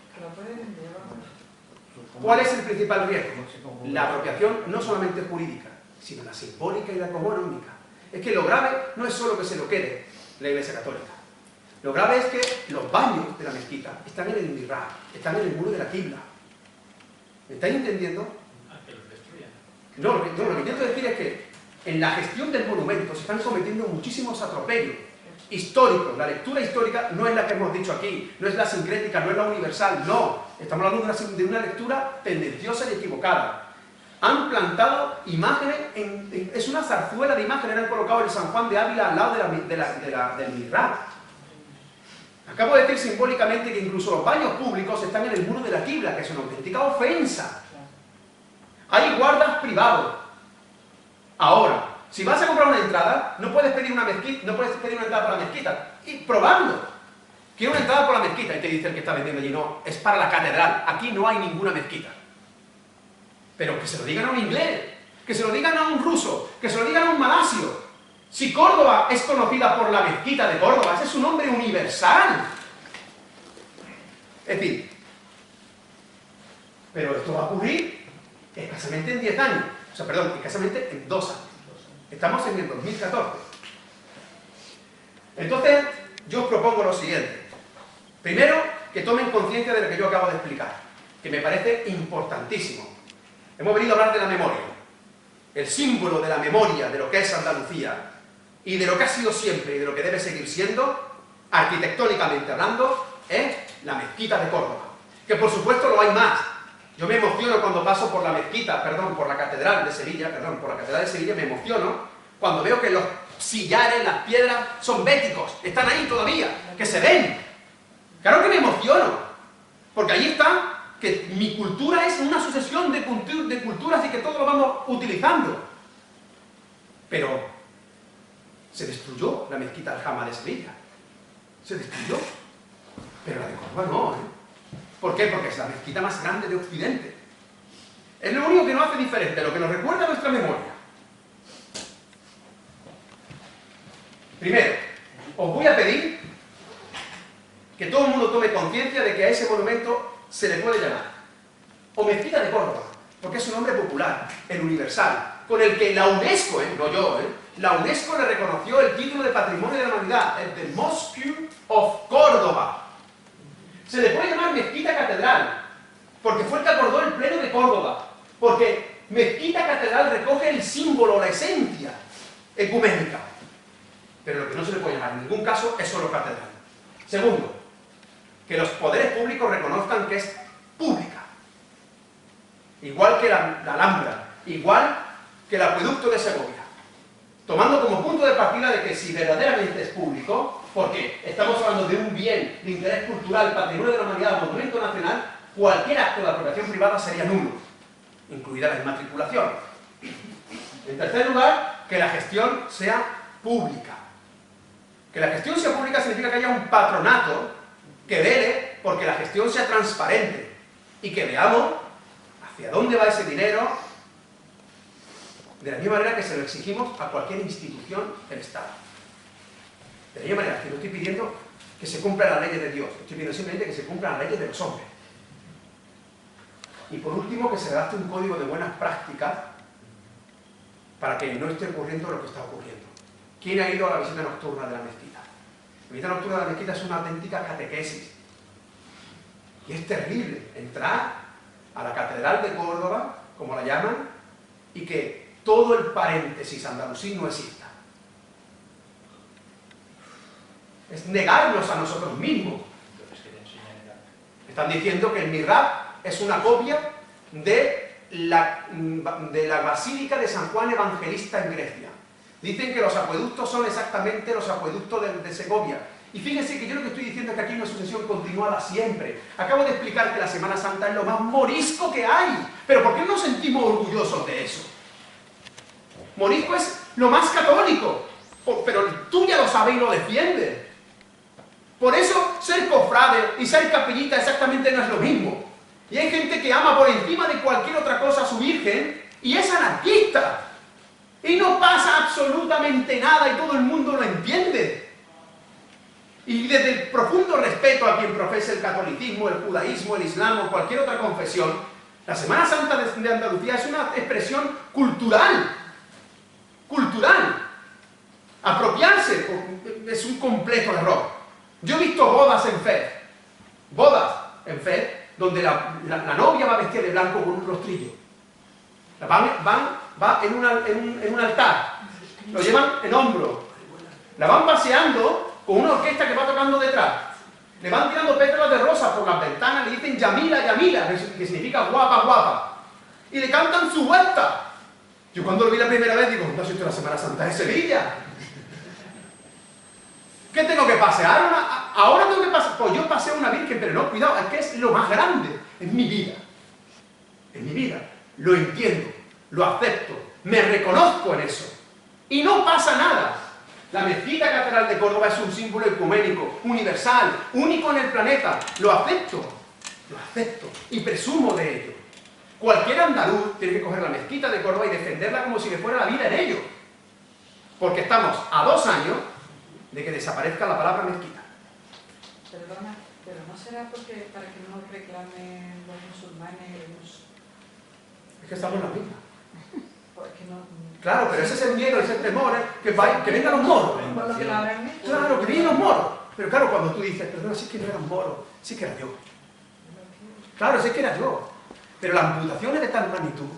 ¿Cuál es el principal riesgo? La apropiación no solamente jurídica, sino la simbólica y la económica. Es que lo grave no es solo que se lo quede la Iglesia Católica. Lo grave es que los baños de la mezquita están en el mihrab, están en el muro de la qibla. ¿Me estáis entendiendo? Que los destruyan. No, lo que intento decir es que en la gestión del monumento se están cometiendo muchísimos atropellos históricos. La lectura histórica no es la que hemos dicho aquí, no es la sincrética, no es la universal, no. Estamos hablando de una lectura tendenciosa y equivocada. Han plantado imágenes, es una zarzuela de imágenes, han colocado el San Juan de Ávila al lado del mihrab. Acabo de decir simbólicamente que incluso los baños públicos están en el muro de la qibla, que es una auténtica ofensa. Hay guardas privados. Ahora, si vas a comprar una entrada, no puedes pedir una entrada para la mezquita. Y probando. Quiero una entrada por la mezquita. Y te dice el que está vendiendo allí, no, es para la catedral. Aquí no hay ninguna mezquita. Pero que se lo digan a un inglés, que se lo digan a un ruso, que se lo digan a un malasio. Si Córdoba es conocida por la mezquita de Córdoba, ese es un nombre universal. Es decir, pero esto va a ocurrir escasamente en 10 años. O sea, perdón, escasamente en 2 años. Estamos en el 2014. Entonces, yo os propongo lo siguiente. Primero, que tomen conciencia de lo que yo acabo de explicar, que me parece importantísimo. Hemos venido a hablar de la memoria. El símbolo de la memoria de lo que es Andalucía y de lo que ha sido siempre y de lo que debe seguir siendo, arquitectónicamente hablando, es la mezquita de Córdoba. Que por supuesto lo hay más. Yo me emociono cuando paso por la mezquita, por la catedral de Sevilla, me emociono cuando veo que los sillares, las piedras, son béticos, están ahí todavía, que se ven. Claro que me emociono, porque ahí está que mi cultura es una sucesión de culturas y que todo lo vamos utilizando. Pero se destruyó la mezquita Aljama de Sevilla. Se destruyó. Pero la de Córdoba no, ¿eh? ¿Por qué? Porque es la mezquita más grande de Occidente. Es lo único que nos hace diferente, lo que nos recuerda a nuestra memoria. Primero, os voy a pedir que todo el mundo tome conciencia de que a ese monumento se le puede llamar o mezquita de Córdoba, porque es un nombre popular, el universal, con el que la UNESCO, no yo, la UNESCO le reconoció el título de Patrimonio de la Humanidad, el de Mosque of Córdoba. Se le puede llamar mezquita catedral, porque fue el que acordó el Pleno de Córdoba, porque mezquita catedral recoge el símbolo, la esencia ecuménica. Pero lo que no se le puede llamar en ningún caso es solo catedral. Segundo, que los poderes públicos reconozcan que es pública. Igual que la Alhambra, igual que el acueducto de Segovia. Tomando como punto de partida de que si verdaderamente es público, porque estamos hablando de un bien de interés cultural, patrimonio de la humanidad, monumento nacional, cualquier acto de apropiación privada sería nulo, incluida la inmatriculación. En tercer lugar, que la gestión sea pública. Que la gestión sea pública significa que haya un patronato que vele porque la gestión sea transparente y que veamos hacia dónde va ese dinero, de la misma manera que se lo exigimos a cualquier institución del Estado. De la misma manera que no estoy pidiendo que se cumplan las leyes de Dios, estoy pidiendo simplemente que se cumplan las leyes de los hombres. Y por último, que se redacte un código de buenas prácticas para que no esté ocurriendo lo que está ocurriendo. ¿Quién ha ido a la visita nocturna de la mezquita? La visita nocturna de la mezquita es una auténtica catequesis. Y es terrible entrar a la Catedral de Córdoba, como la llaman, y que todo el paréntesis andalusí no exista. Es negarnos a nosotros mismos. Están diciendo que el mihrab es una copia de de la Basílica de San Juan Evangelista en Grecia. Dicen que los acueductos son exactamente los acueductos de Segovia. Y fíjense que yo lo que estoy diciendo es que aquí hay una sucesión continuada siempre. Acabo de explicar que la Semana Santa es lo más morisco que hay. Pero ¿por qué no nos sentimos orgullosos de eso? Morisco es lo más católico. Pero tú ya lo sabes y lo defiendes. Por eso ser cofrade y ser capellita exactamente no es lo mismo. Y hay gente que ama por encima de cualquier otra cosa a su Virgen y es anarquista. Y no pasa absolutamente nada y todo el mundo lo entiende. Y desde el profundo respeto a quien profese el catolicismo, el judaísmo, el islam o cualquier otra confesión, la Semana Santa de Andalucía es una expresión cultural. Cultural. Apropiarse es un completo error. Yo he visto bodas en fe, donde la novia va vestida de blanco con un rostrillo. Va en un altar, lo llevan en hombro, la van paseando con una orquesta que va tocando detrás, le van tirando pétalas de rosa por las ventanas, le dicen Yamila, Yamila, que significa guapa, guapa, y le cantan su vuelta. Yo cuando lo vi la primera vez digo, no, si esto es la Semana Santa de Sevilla. ¿Qué tengo que pasear? Ahora tengo que pasear. Pues yo paseo una virgen, pero no, cuidado, es que es lo más grande. Es mi vida. Es mi vida. Lo entiendo, lo acepto, me reconozco en eso. Y no pasa nada. La mezquita catedral de Córdoba es un símbolo ecuménico, universal, único en el planeta. Lo acepto y presumo de ello. Cualquier andaluz tiene que coger la mezquita de Córdoba y defenderla como si le fuera la vida en ello. Porque estamos a 2 años de que desaparezca la palabra mezquita. Perdona, pero ¿no será porque para que no reclamen los musulmanes? Es que estamos en la misma. Porque no... Claro, pero ese es el miedo, ese es el temor, que vengan los moros. Por lo que lo habrán hecho. Claro, que vienen los moros. Pero claro, cuando tú dices, perdona, si es que no eran moros, sí que era yo. Claro, sí que era yo. Pero la amputación es de tal magnitud.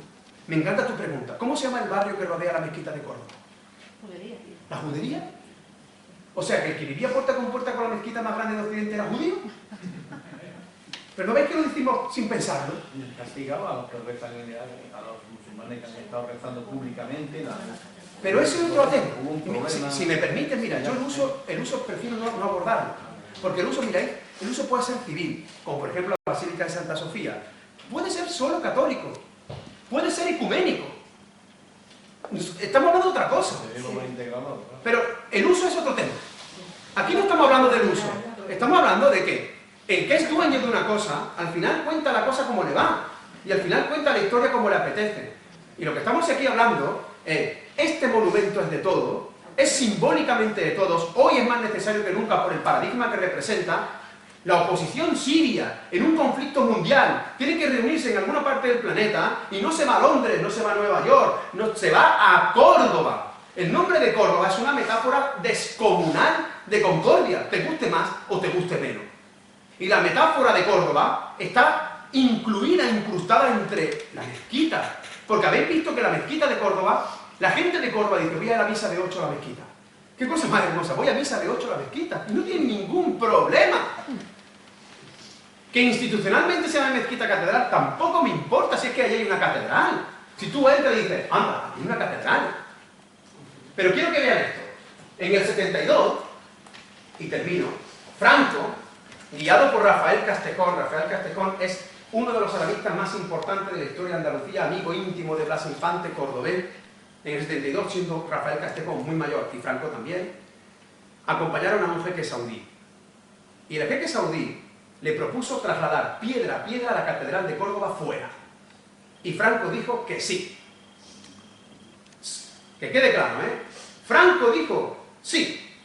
Me encanta tu pregunta. ¿Cómo se llama el barrio que rodea la mezquita de Córdoba? Judería, tío. ¿La judería? O sea, que el que vivía puerta con la mezquita más grande de Occidente era judío. Pero ¿no veis que lo decimos sin pensarlo? Castigado a los que rezan a los musulmanes que han estado rezando públicamente. Pero ese es otro tema. Hubo un problema. Si me permites, mira, yo el uso prefiero no abordarlo. Porque el uso, miráis, el uso puede ser civil, como por ejemplo la Basílica de Santa Sofía. Puede ser solo católico. Puede ser ecuménico. Estamos hablando de otra cosa. Pero el uso es otro tema. Aquí no estamos hablando del uso. Estamos hablando de que el que es dueño de una cosa, al final cuenta la cosa como le va. Y al final cuenta la historia como le apetece. Y lo que estamos aquí hablando es, este monumento es de todos, es simbólicamente de todos, hoy es más necesario que nunca por el paradigma que representa. La oposición siria, en un conflicto mundial, tiene que reunirse en alguna parte del planeta y no se va a Londres, no se va a Nueva York, no, se va a Córdoba. El nombre de Córdoba es una metáfora descomunal de concordia, te guste más o te guste menos. Y la metáfora de Córdoba está incrustada entre la mezquita. Porque habéis visto que la mezquita de Córdoba, la gente de Córdoba dice, voy a la misa de 8 a la mezquita. ¿Qué cosa más hermosa? Voy a misa de 8 a la mezquita. Y no tiene ningún problema. Que institucionalmente se llame mezquita catedral, tampoco me importa si es que allí hay una catedral. Si tú entras y dices, anda, hay una catedral. Pero quiero que vean esto. En el 72, y termino, Franco, guiado por Rafael Castejón es uno de los arabistas más importantes de la historia de Andalucía, amigo íntimo de Blas Infante, cordobés, en el 72, siendo Rafael Castejón muy mayor, y Franco también, acompañaron a un jeque saudí. Y el jeque saudí le propuso trasladar piedra a piedra a la Catedral de Córdoba fuera. Y Franco dijo que sí. Que quede claro, ¿eh? Franco dijo sí.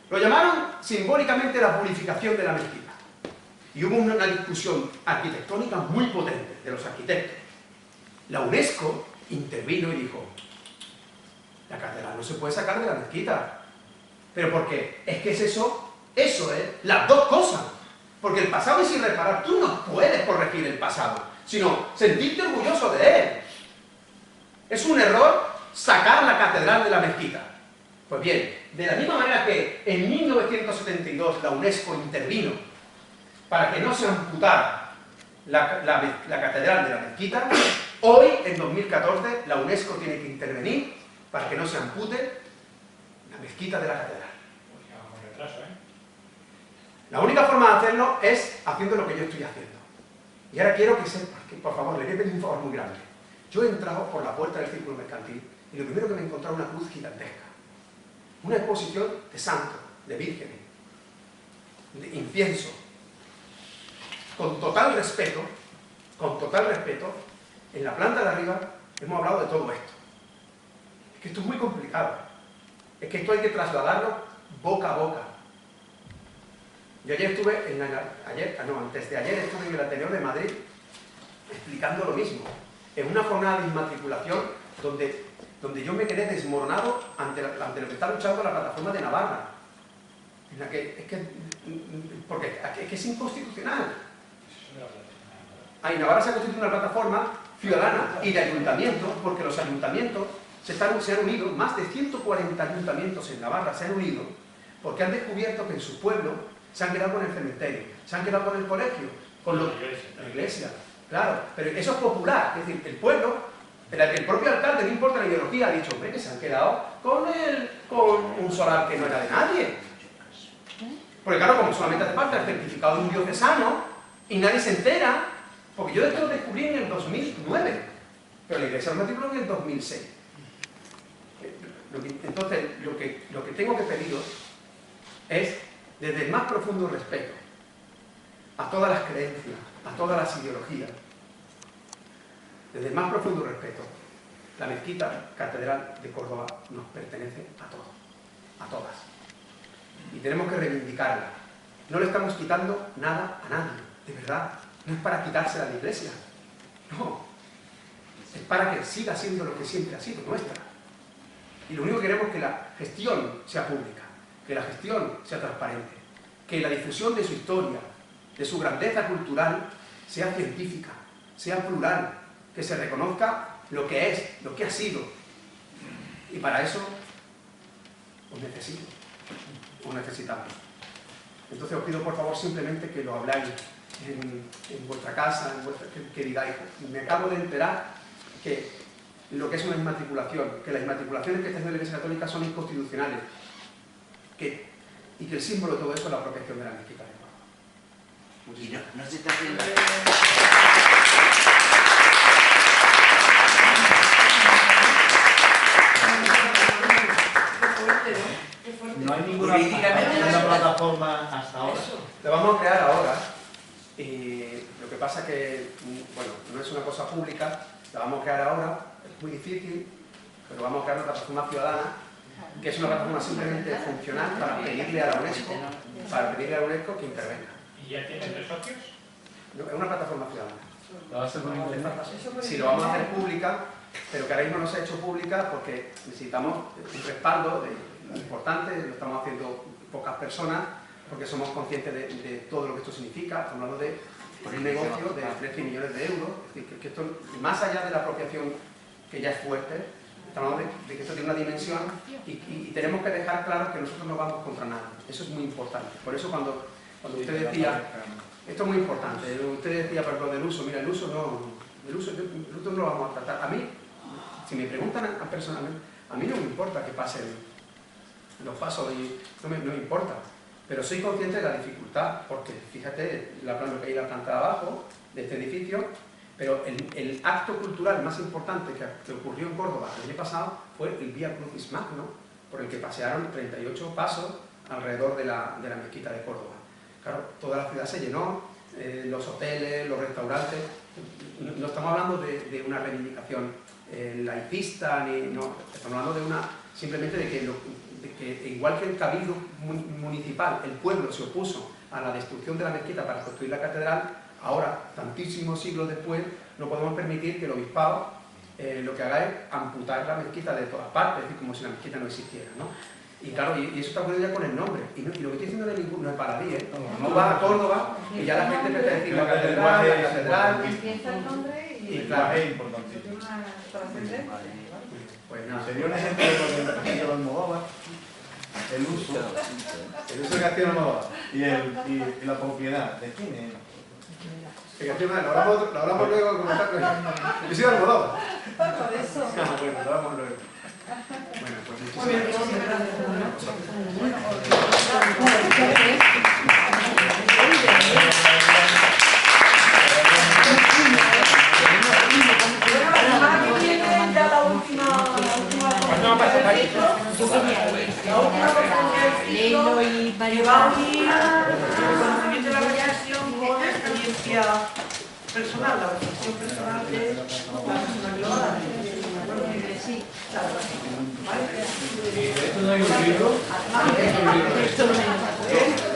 Lo llamaron simbólicamente la purificación de la mezquita. Y hubo una discusión arquitectónica muy potente de los arquitectos. La UNESCO intervino y dijo, la catedral no se puede sacar de la mezquita. ¿Pero por qué? Es que es eso es las dos cosas. Porque el pasado es irreparable. Tú no puedes corregir el pasado, sino sentirte orgulloso de él. Es un error sacar la catedral de la mezquita. Pues bien, de la misma manera que en 1972 la UNESCO intervino para que no se amputara la catedral de la mezquita, Hoy, en 2014, la UNESCO tiene que intervenir para que no se ampute la mezquita de la catedral. Pues ya vamos retraso, ¿eh? La única forma de hacerlo es haciendo lo que yo estoy haciendo. Y ahora quiero que sepas que, por favor, le voy a pedir un favor muy grande. Yo he entrado por la puerta del Círculo Mercantil y lo primero que me he encontrado es una cruz gigantesca. Una exposición de santos, de vírgenes, de incienso. Con total respeto, en la planta de arriba hemos hablado de todo esto. Es que esto es muy complicado. Es que esto hay que trasladarlo boca a boca. Yo ayer estuve, antes de ayer estuve en el Ateneo de Madrid explicando lo mismo, en una jornada de inmatriculación donde yo me quedé desmoronado ante lo que está luchando la plataforma de Navarra, en la que es que es inconstitucional. Ahí Navarra se ha constituido una plataforma ciudadana y de ayuntamientos, porque los ayuntamientos se han unido, más de 140 ayuntamientos en Navarra se han unido, porque han descubierto que en su pueblo se han quedado con el cementerio, se han quedado con el colegio, con la iglesia, claro, pero eso es popular, es decir, el pueblo, el propio alcalde, no importa la ideología, ha dicho, hombre, que se han quedado con un solar que no era de nadie. Porque claro, como solamente hace falta el certificado de un diocesano, y nadie se entera, porque yo esto lo descubrí en el 2009, pero la iglesia lo matriculó en el 2006. Entonces, lo que tengo que pediros es, desde el más profundo respeto a todas las creencias, a todas las ideologías, desde el más profundo respeto, la mezquita catedral de Córdoba nos pertenece a todos, a todas. Y tenemos que reivindicarla. No le estamos quitando nada a nadie, de verdad. No es para quitársela a la iglesia, no. Es para que siga siendo lo que siempre ha sido, nuestra. Y lo único que queremos es que la gestión sea pública, que la gestión sea transparente, que la difusión de su historia, de su grandeza cultural, sea científica, sea plural, que se reconozca lo que es, lo que ha sido. Y para eso os necesito, os necesitamos. Entonces os pido por favor simplemente que lo habláis en vuestra casa, que digáis, me acabo de enterar que lo que es una inmatriculación, que las inmatriculaciones que está haciendo la Iglesia Católica son inconstitucionales, y que el símbolo de todo eso es la protección de la mezquita de Córdoba. Y no se está haciendo... No hay ninguna plataforma hasta ahora. La vamos a crear ahora, y lo que pasa que, bueno, no es una cosa pública, la vamos a crear ahora, es muy difícil, pero vamos a crear una plataforma ciudadana, que es una plataforma simplemente funcional para pedirle a la UNESCO, que intervenga. ¿Y ya tienen 3 socios? No, es una plataforma ciudadana. ¿La vas a poner en internet? Si lo vamos a hacer pública, pero que ahora mismo no se ha hecho pública porque necesitamos un respaldo importante, lo estamos haciendo pocas personas, porque somos conscientes de todo lo que esto significa. Estamos hablando de un negocio de 13 millones de euros, es decir, que esto, más allá de la apropiación, que ya es fuerte, estamos hablando de que esto tiene una dimensión y tenemos que dejar claro que nosotros no vamos contra nada. Eso es muy importante. Por eso cuando usted decía, esto es muy importante, usted decía, por ejemplo, del uso, mira, el uso no lo vamos a tratar. A mí, si me preguntan personalmente, a mí no me importa que pasen los pasos y no me importa. Pero soy consciente de la dificultad, porque fíjate lo que hay en la planta de abajo de este edificio, pero el acto cultural más importante que ocurrió en Córdoba el año pasado fue el Vía Crucis Magno, por el que pasearon 38 pasos alrededor de la mezquita de Córdoba. Claro, toda la ciudad se llenó, los hoteles, los restaurantes. No estamos hablando de una reivindicación laicista, no, estamos hablando simplemente de que igual que el cabildo municipal, el pueblo se opuso a la destrucción de la mezquita para construir la catedral, ahora, tantísimos siglos después, no podemos permitir que el obispado lo que haga es amputar la mezquita de todas partes, es decir, como si la mezquita no existiera, ¿no? Y claro, y eso está ocurriendo ya con el nombre, y lo que estoy diciendo no es baladí, ¿eh? Tú vas a Córdoba y ya la gente empieza a decir la catedral, Empieza el nombre y claro, es importante. tiene una trascendencia. pues nada. Sería un ejemplo de lo que de Almodóvar, el uso que hacía Almodóvar y la propiedad de quién es. Fíjate, lo hablamos luego de comentar. Yo soy Almodóvar. Por eso. Bueno, lo hablamos luego. Bueno, pues muchísimas Lelo y Mario Bauri, el conocimiento de la variación con la experiencia personal, la reflexión personal de la persona que lo haga. Sí, claro. ¿Vale? ¿Esto no hay un libro? Esto no hay un libro.